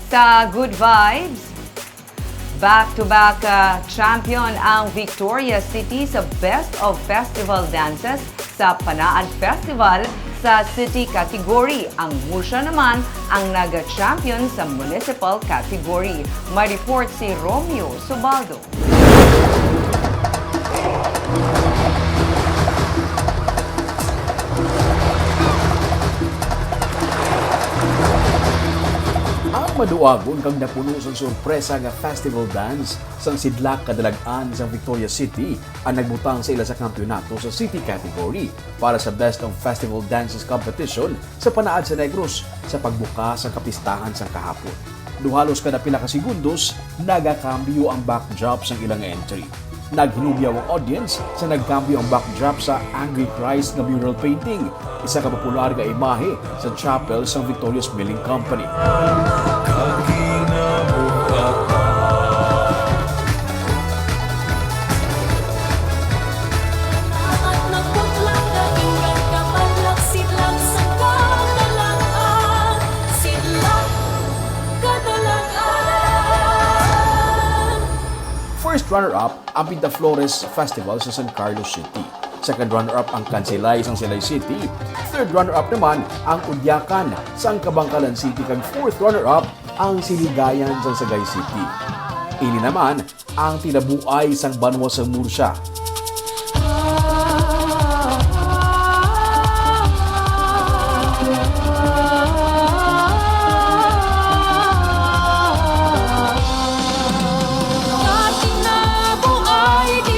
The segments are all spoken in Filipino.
Sa Good Vibes, back-to-back champion ang Victoria City sa Best of Festival Dances sa Panaad Festival sa City category. Ang Murcia naman ang nag-champion sa Municipal category. May report si Romeo Subaldo. Maduagon kang napuno sa sorpresa nga festival dance sang sidlak kadalagan sa Victoria City ang nagbutang sa ila sa kampyonato sa City category para sa Best of Festival Dances competition sa Panaad sa Negros sa pagbuka sa kapistahan sa kahapon. Duhalos kada pila ka segundos, nagakambyo ang backdrop sang ilang entry. Naghinubyaw ang audience sa nagkambyo ang backdrop sa Angry Christ na mural painting, isa ka popular nga imahe sa chapel sa Victoria's Milling Company. First runner-up ang Pinta Flores Festival sa San Carlos City. Second runner-up ang Kansilay sa Silay City. Third runner-up naman ang Udyakan sa Kabangkalan City. Kag fourth runner-up ang Siligayan sa Sagay City. Ini naman ang tinabuay sang Banwa sa Murcia.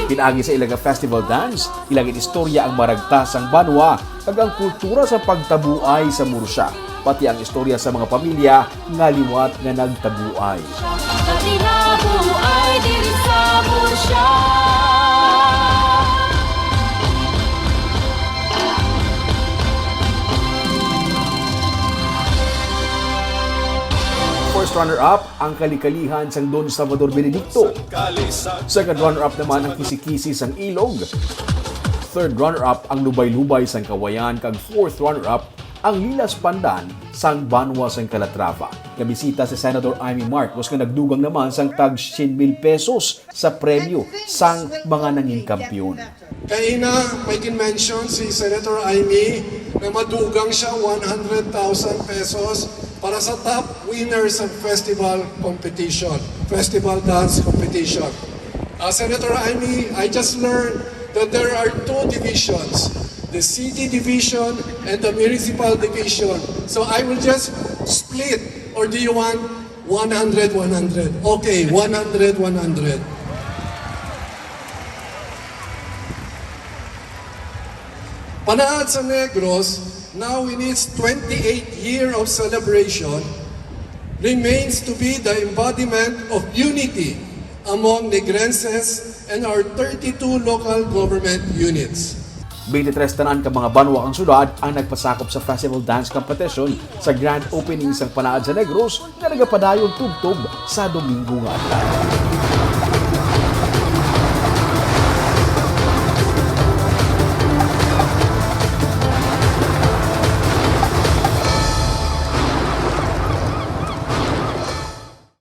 Pinaagi sa ilaga festival dance, ilagin istorya ang maragtas ang banwa kag ang kultura sa pagtabuay sa Murcia, pati ang istorya sa mga pamilya nga liwat nga nagtabuay. First runner-up ang Kalikalihan sang Don Salvador Benedicto. Second runner-up naman ang Kisi-Kisi sang Ilog. Third runner-up ang Lubay-Lubay sang Kawayan. Kag fourth runner-up ang Lilas Pandan sang Banwa sang Calatrava. Nabisita si Senator Amy Marcos nga nagdugang naman sang tag 100,000 pesos sa premyo sang mga nanging kampiyon. Kaina, may mention si Senator Amy na madugang siya 100,000 pesos para sa top winners of festival competition, festival dance competition. Senator Amy, I just learned that there are two divisions, the city division and the municipal division. So I will just split, or do you want 100-100? Okay, 100-100. Panaad sa Negros, now in its 28th year of celebration, remains to be the embodiment of unity among Negrenses and our 32 local government units. 23 tanan ka mga banwa ang sudad ang nagpasakop sa festival dance competition sa grand opening sang Panaad sa Negros nga nagapadayon tugtog sa Domingo nga adlaw.